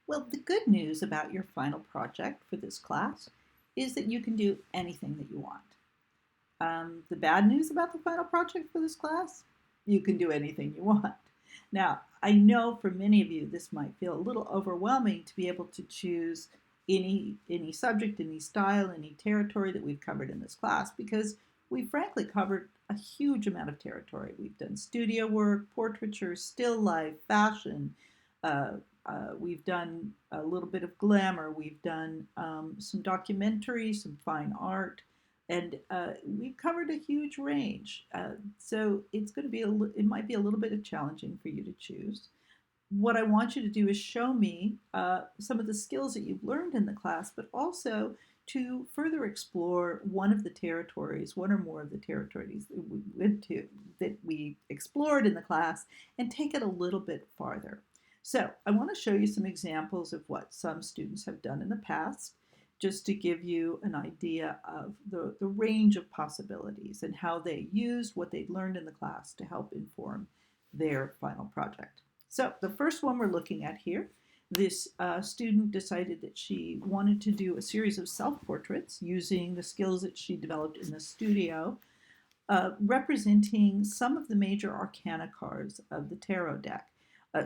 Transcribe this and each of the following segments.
Well, the good news about your final project for this class is that you can do anything that you want. The bad news about the final project for this class, you can do anything you want. Now, I know for many of you this might feel a little overwhelming to be able to choose any subject, any style, any territory that we've covered in this class because we frankly covered a huge amount of territory. We've done studio work, portraiture, still life, fashion. Uh, we've done a little bit of glamour. We've done some documentary, some fine art, and we've covered a huge range. So it's going to be it might be a little bit challenging for you to choose. What I want you to do is show me some of the skills that you've learned in the class, but also to further explore one of the territories, one or more of the territories that we went to, that we explored in the class, and take it a little bit farther. So I want to show you some examples of what some students have done in the past, just to give you an idea of the range of possibilities and how they used what they'd learned in the class to help inform their final project. So the first one we're looking at here, this student decided that she wanted to do a series of self-portraits using the skills that she developed in the studio, representing some of the major arcana cards of the tarot deck.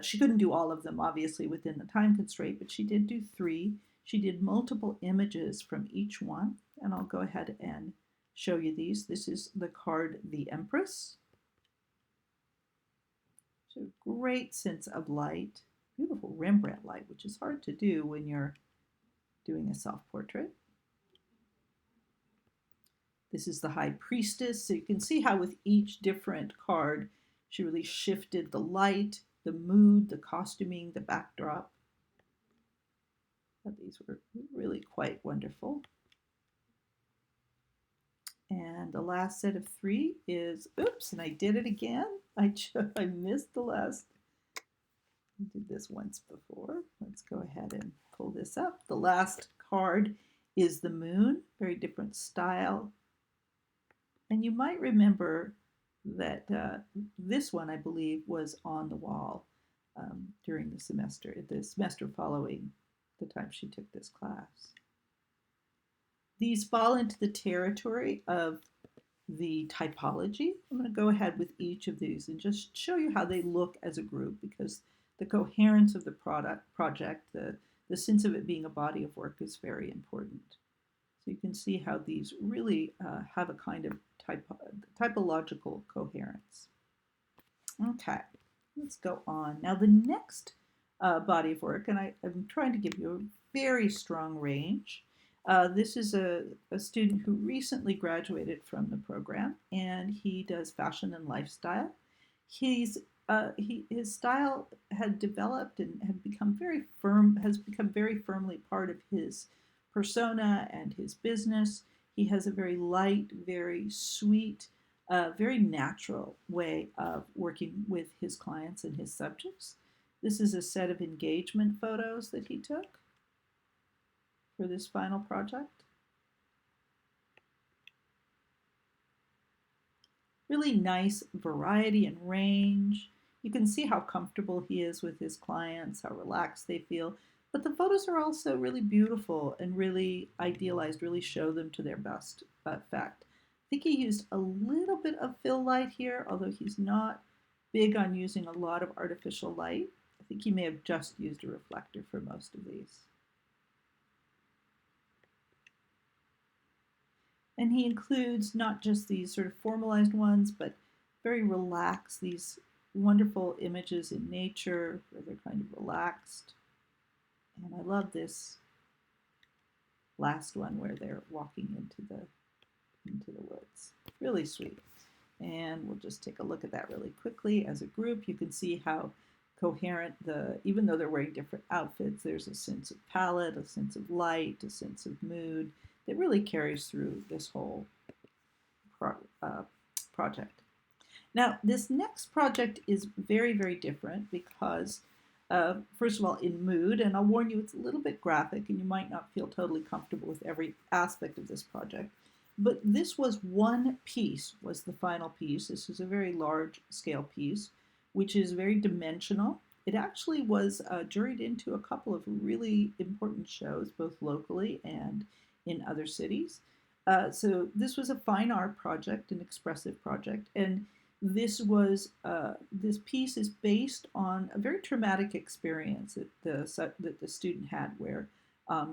She couldn't do all of them, obviously, within the time constraint, but she did do 3. She did multiple images from each one, and I'll go ahead and show you these. This is the card, the Empress. So great sense of light, beautiful Rembrandt light, which is hard to do when you're doing a self-portrait. This is the High Priestess. So you can see how with each different card, she really shifted the light, the mood, the costuming, the backdrop. But these were really quite wonderful. And the last set of 3 is, oops, and I did it again. I missed the last. I did this once before. Let's go ahead and pull this up. The last card is the Moon, very different style. And you might remember that this one, I believe, was on the wall during the semester following the time she took this class. These fall into the territory of the typology. I'm going to go ahead with each of these and just show you how they look as a group, because the coherence of the project, the sense of it being a body of work is very important. So you can see how these really have a kind of typological coherence. Okay, let's go on. Now the next body of work, and I'm trying to give you a very strong range. This is a student who recently graduated from the program, and he does fashion and lifestyle. His style had developed and had become very firm, has become very firmly part of his persona and his business. He has a very light, very sweet, very natural way of working with his clients and his subjects. This is a set of engagement photos that he took for this final project. Really nice variety and range. You can see how comfortable he is with his clients, how relaxed they feel. But the photos are also really beautiful and really idealized, really show them to their best effect. I think he used a little bit of fill light here, although he's not big on using a lot of artificial light. I think he may have just used a reflector for most of these. And he includes not just these sort of formalized ones, but very relaxed, these wonderful images in nature where they're kind of relaxed. And I love this last one where they're walking into the woods. Really sweet. And we'll just take a look at that really quickly. As a group, you can see how coherent even though they're wearing different outfits, there's a sense of palette, a sense of light, a sense of mood that really carries through this whole project. Now, this next project is very, very different because, first of all, in mood, and I'll warn you, it's a little bit graphic and you might not feel totally comfortable with every aspect of this project. But this was one piece, was the final piece. This is a very large scale piece, which is very dimensional. it actually was juried into a couple of really important shows, both locally and in other cities. So this was a fine art project, an expressive project, and this piece is based on a very traumatic experience that the student had, where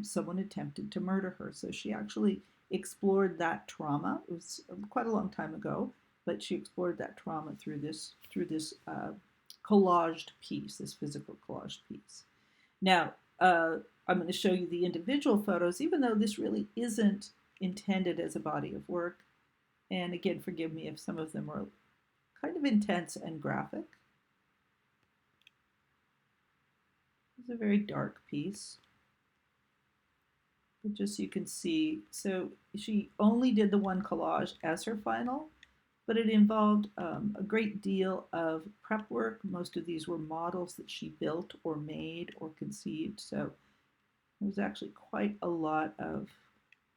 someone attempted to murder her. So she actually explored that trauma. It was quite a long time ago, but she explored that trauma through this collaged piece, this physical collaged piece. Now, I'm going to show you the individual photos, even though this really isn't intended as a body of work. And again, forgive me if some of them are kind of intense and graphic. It's a very dark piece. But just so you can see, so she only did the one collage as her final, but it involved a great deal of prep work. Most of these were models that she built or made or conceived. So it was actually quite a lot of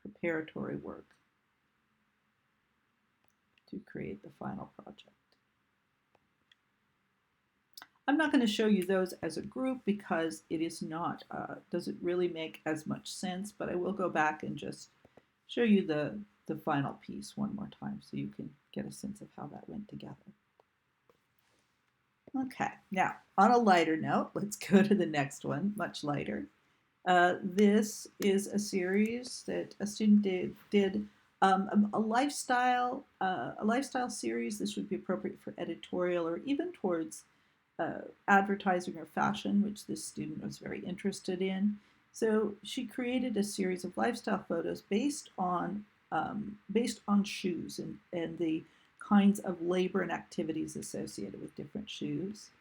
preparatory work to create the final project. I'm not going to show you those as a group because it is not, doesn't really make as much sense, but I will go back and just show you the final piece one more time so you can get a sense of how that went together. Okay, now on a lighter note, let's go to the next one, much lighter. This is a series that a student did a lifestyle series. This would be appropriate for editorial or even towards advertising or fashion, which this student was very interested in. So she created a series of lifestyle photos based on shoes and the kinds of labor and activities associated with different shoes.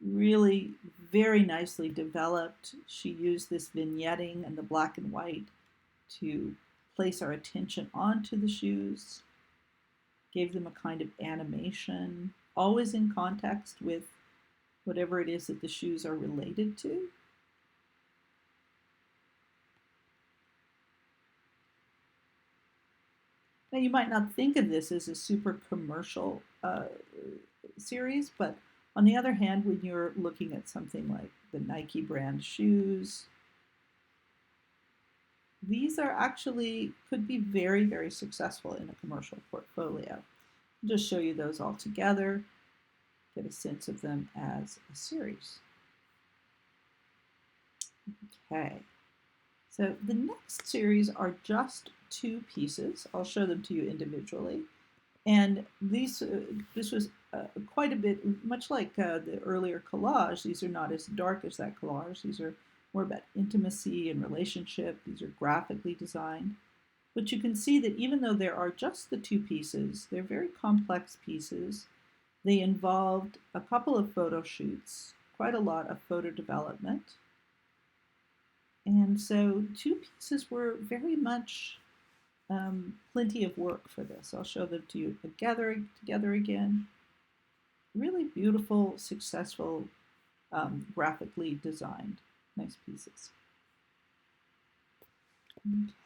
Really very nicely developed. She used this vignetting and the black and white to place our attention onto the shoes, gave them a kind of animation, always in context with whatever it is that the shoes are related to. Now, you might not think of this as a super commercial series, but on the other hand, when you're looking at something like the Nike brand shoes, these are actually could be very, very successful in a commercial portfolio. I'll just show you those all together, get a sense of them as a series. Okay, so the next series are just two pieces. I'll show them to you individually. And this was quite a bit, much like the earlier collage, these are not as dark as that collage. These are more about intimacy and relationship. These are graphically designed. But you can see that even though there are just the two pieces, they're very complex pieces. They involved a couple of photo shoots, quite a lot of photo development. And so two pieces were very much plenty of work for this. I'll show them to you together again. Really beautiful, successful, graphically designed, nice pieces.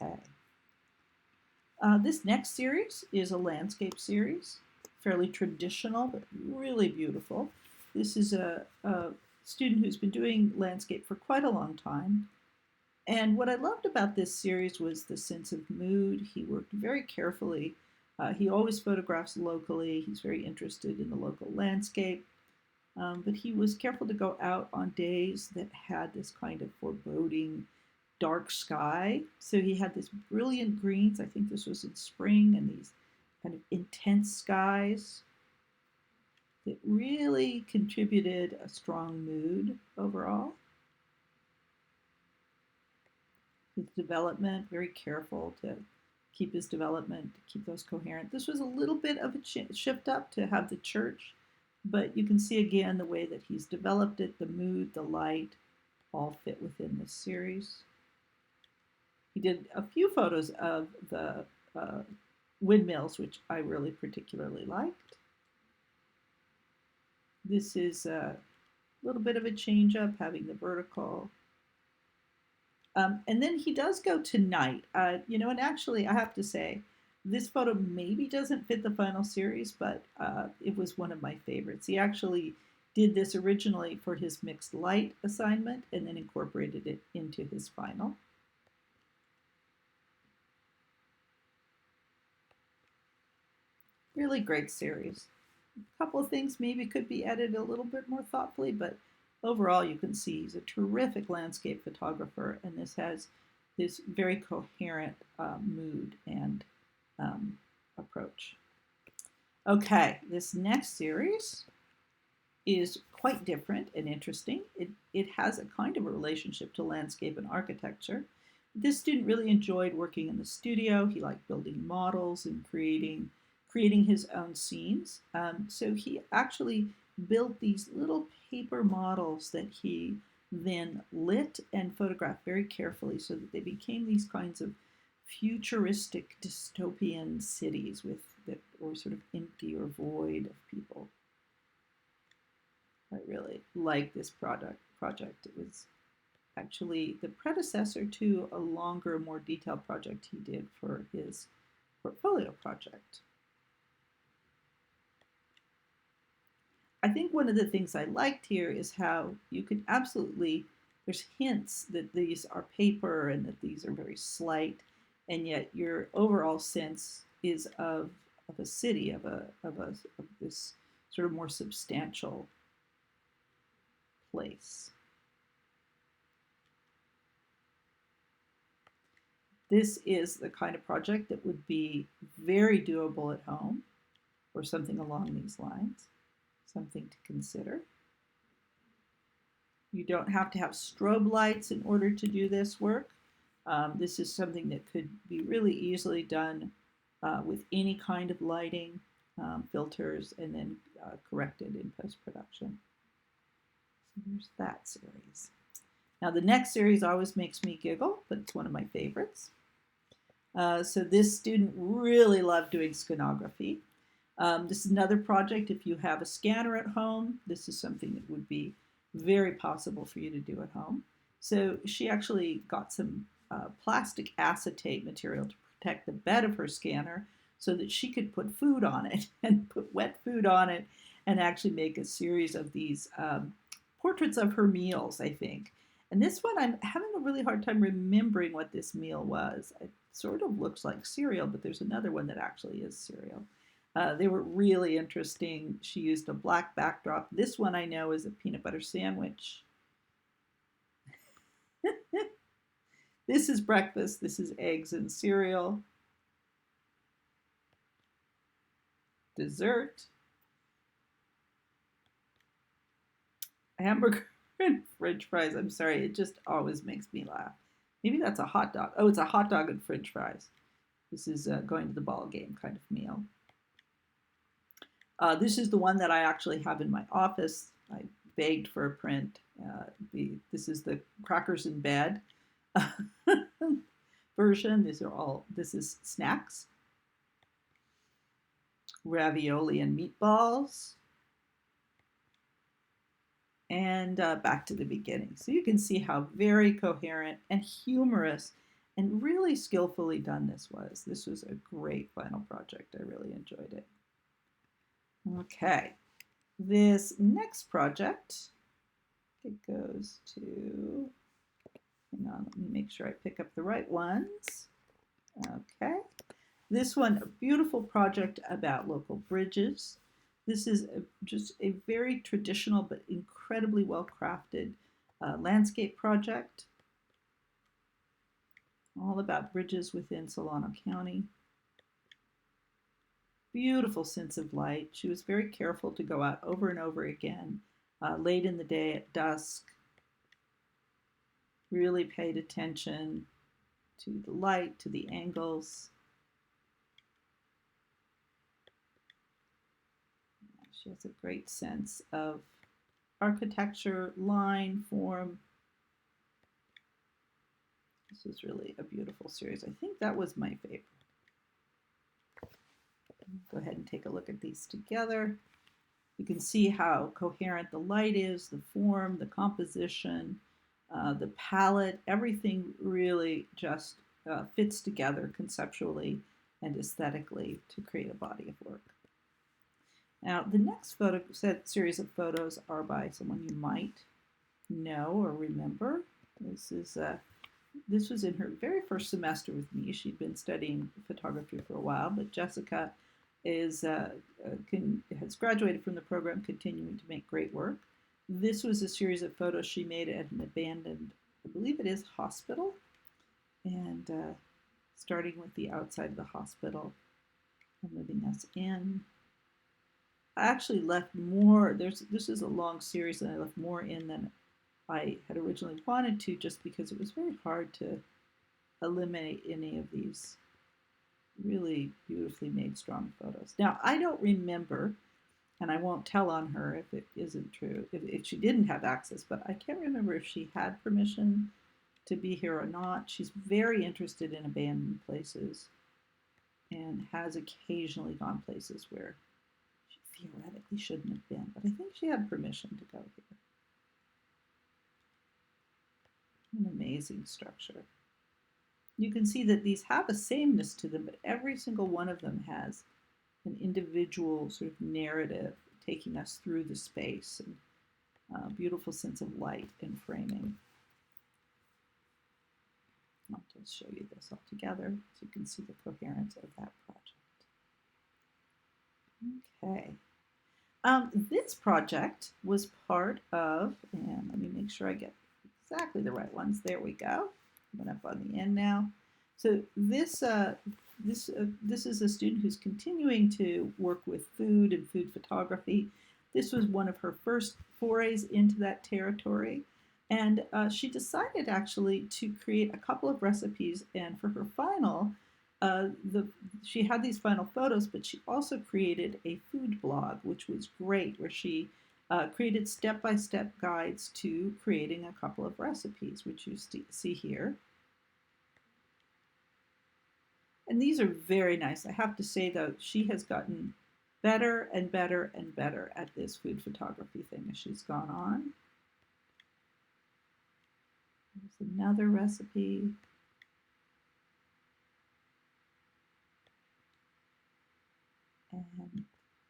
Okay. This next series is a landscape series, fairly traditional, but really beautiful. This is a student who's been doing landscape for quite a long time. And what I loved about this series was the sense of mood. He worked very carefully. He always photographs locally. He's very interested in the local landscape. But he was careful to go out on days that had this kind of foreboding dark sky. So he had this brilliant greens. I think this was in spring, and these kind of intense skies that really contributed a strong mood overall. His development, very careful to keep his development, to keep those coherent. This was a little bit of a shift up to have the church, but you can see again the way that he's developed it, the mood, the light, all fit within this series. He did a few photos of the windmills, which I really particularly liked. This is a little bit of a change up, having the vertical. And then he does go to night, and actually I have to say, this photo maybe doesn't fit the final series, but it was one of my favorites. He actually did this originally for his mixed light assignment and then incorporated it into his final. Really great series. A couple of things maybe could be edited a little bit more thoughtfully, but overall you can see he's a terrific landscape photographer, and this has this very coherent mood and approach. Okay, this next series is quite different and interesting. It has a kind of a relationship to landscape and architecture. This student really enjoyed working in the studio. He liked building models and creating his own scenes. So he actually built these little paper models that he then lit and photographed very carefully so that they became these kinds of futuristic dystopian cities that were sort of empty or void of people. I really like this project. It was actually the predecessor to a longer, more detailed project he did for his portfolio project. I think one of the things I liked here is how you can absolutely, there's hints that these are paper and that these are very slight, and yet your overall sense is of a city, of this sort of more substantial place. This is the kind of project that would be very doable at home or something along these lines, something to consider. You don't have to have strobe lights in order to do this work. This is something that could be really easily done with any kind of lighting, filters, and then corrected in post-production. So there's that series. Now the next series always makes me giggle, but it's one of my favorites. So this student really loved doing scanography. This is another project. If you have a scanner at home, this is something that would be very possible for you to do at home. So she actually got some plastic acetate material to protect the bed of her scanner so that she could put food on it and put wet food on it and actually make a series of these portraits of her meals, I think. And this one, I'm having a really hard time remembering what this meal was. It sort of looks like cereal, but there's another one that actually is cereal. They were really interesting. She used a black backdrop. This one I know is a peanut butter sandwich. This is breakfast. This is eggs and cereal. Dessert. Hamburger and French fries. I'm sorry, it just always makes me laugh. Maybe that's a hot dog. Oh, it's a hot dog and French fries. This is going to the ball game kind of meal. This is the one that I actually have in my office. I begged for a print. This is the crackers in bed version. This is snacks. Ravioli and meatballs. And back to the beginning. So you can see how very coherent and humorous and really skillfully done this was. This was a great final project. I really enjoyed it. Okay, this next project, it goes to, hang on, let me make sure I pick up the right ones. Okay, this one, a beautiful project about local bridges. This is just a very traditional but incredibly well-crafted landscape project, all about bridges within Solano County. Beautiful sense of light. She was very careful to go out over and over again, late in the day at dusk. Really paid attention to the light, to the angles. She has a great sense of architecture, line, form. This is really a beautiful series. I think that was my favorite. Go ahead and take a look at these together. You can see how coherent the light is, the form, the composition, the palette, everything really just fits together conceptually and aesthetically to create a body of work. Now, the next series of photos are by someone you might know or remember. This was in her very first semester with me. She'd been studying photography for a while, but Jessica has graduated from the program, continuing to make great work. This was a series of photos she made at an abandoned, I believe it is, hospital, and starting with the outside of the hospital and moving us in. I actually left more. This is a long series, and I left more in than I had originally wanted to, just because it was very hard to eliminate any of these really beautifully made strong photos. Now, I don't remember, and I won't tell on her if it isn't true, if she didn't have access, but I can't remember if she had permission to be here or not. She's very interested in abandoned places and has occasionally gone places where she theoretically shouldn't have been, but I think she had permission to go here. An amazing structure. You can see that these have a sameness to them, but every single one of them has an individual sort of narrative taking us through the space, and a beautiful sense of light and framing. I'll just show you this all together so you can see the coherence of that project. Okay. This project was part of, and let me make sure I get exactly the right ones. There we go. I'm up on the end now. So this is a student who's continuing to work with food and food photography. This was one of her first forays into that territory. And she decided actually to create a couple of recipes. And for her final, she had these final photos, but she also created a food blog, which was great, where she created step-by-step guides to creating a couple of recipes, which you see here. And these are very nice. I have to say, though, she has gotten better and better and better at this food photography thing as she's gone on. There's another recipe. And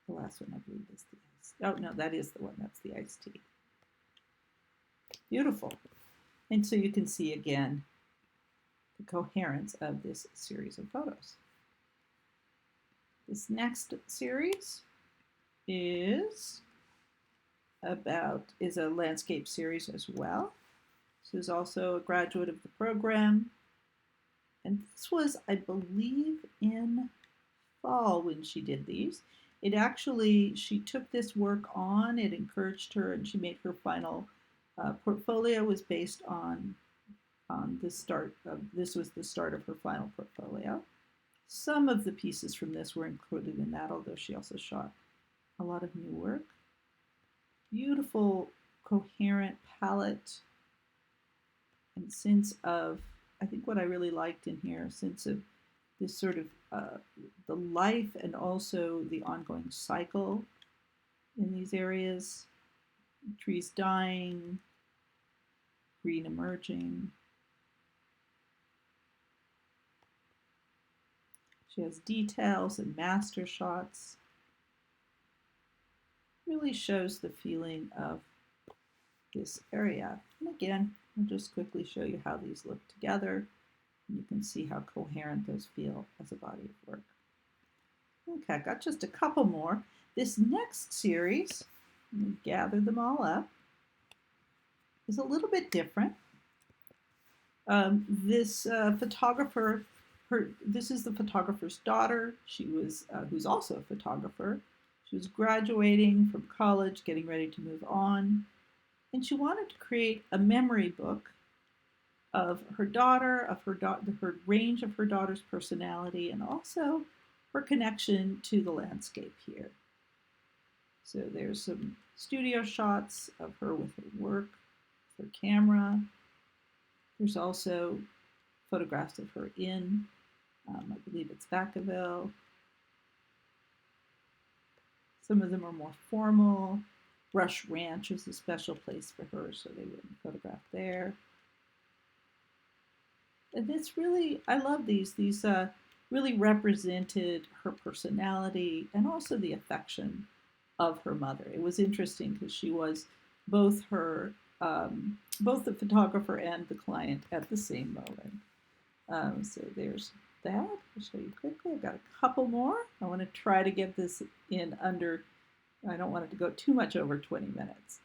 the last one, I believe, is the ice. Oh, no, that is the one. That's the iced tea. Beautiful. And so you can see, again, the coherence of this series of photos. This next series is a landscape series as well. This is also a graduate of the program. And this was, I believe, in fall when she did these. She took this work on, it encouraged her, and she made her final portfolio was based on this was the start of her final portfolio. Some of the pieces from this were included in that, although she also shot a lot of new work. Beautiful, coherent palette and sense of, I think what I really liked in here, a sense of this sort of the life and also the ongoing cycle in these areas. Trees dying, green emerging. She has details and master shots. Really shows the feeling of this area. And again, I'll just quickly show you how these look together. And you can see how coherent those feel as a body of work. Okay, I've got just a couple more. This next series, let me gather them all up, is a little bit different. This photographer, this is the photographer's daughter. She was, who's also a photographer. She was graduating from college, getting ready to move on, and she wanted to create a memory book of her daughter, of her range of her daughter's personality, and also her connection to the landscape here. So there's some studio shots of her with her work, her camera. There's also photographs of her in, I believe it's Vacaville. Some of them are more formal. Rush Ranch is a special place for her, so they wouldn't photograph there. And this really, I love these. These really represented her personality and also the affection of her mother. It was interesting because she was both both the photographer and the client at the same moment. So there's that. I'll show you quickly. I've got a couple more. I want to try to get this in under, I don't want it to go too much over 20 minutes.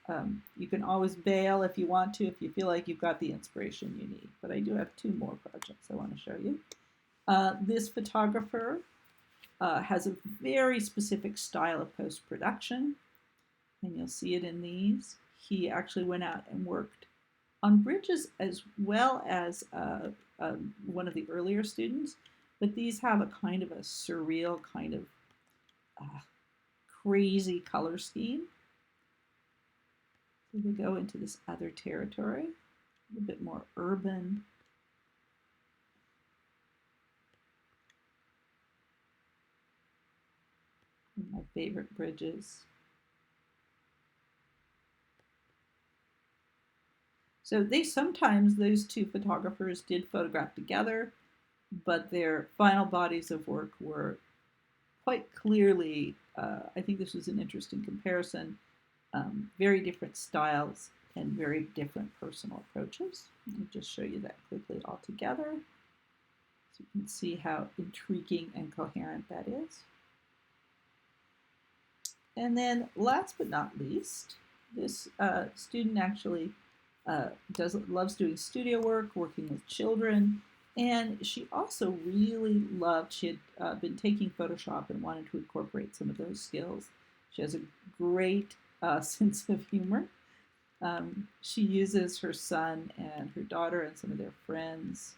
You can always bail if you want to, if you feel like you've got the inspiration you need. But I do have two more projects I want to show you. This photographer has a very specific style of post-production, and you'll see it in these. He actually went out and worked on bridges as well as one of the earlier students, but these have a kind of a surreal, kind of crazy color scheme. So they go into this other territory, a little bit more urban. My favorite bridges. So sometimes those two photographers did photograph together, but their final bodies of work were quite clearly, I think this was an interesting comparison, very different styles and very different personal approaches. Let me just show you that quickly all together so you can see how intriguing and coherent that is. And then last but not least, this student actually loves doing studio work, working with children, and she also really loved, she had been taking Photoshop and wanted to incorporate some of those skills. She has a great sense of humor. She uses her son and her daughter and some of their friends.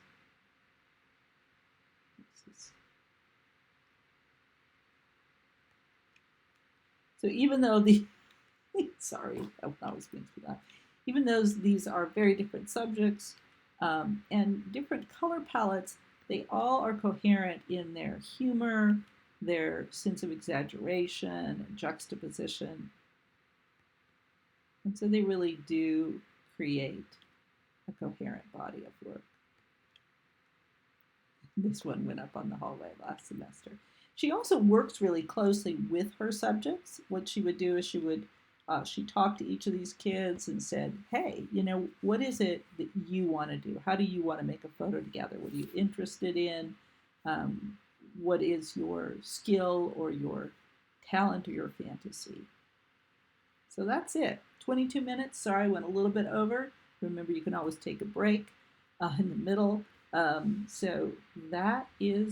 So even though sorry, that was being too loud. Even though these are very different subjects and different color palettes, they all are coherent in their humor, their sense of exaggeration and juxtaposition. And so they really do create a coherent body of work. This one went up on the hallway last semester. She also works really closely with her subjects. What she would do is she talked to each of these kids and said, hey, what is it that you want to do? How do you want to make a photo together? What are you interested in? What is your skill or your talent or your fantasy? So that's it. 22 minutes. Sorry, I went a little bit over. Remember, you can always take a break in the middle. So that is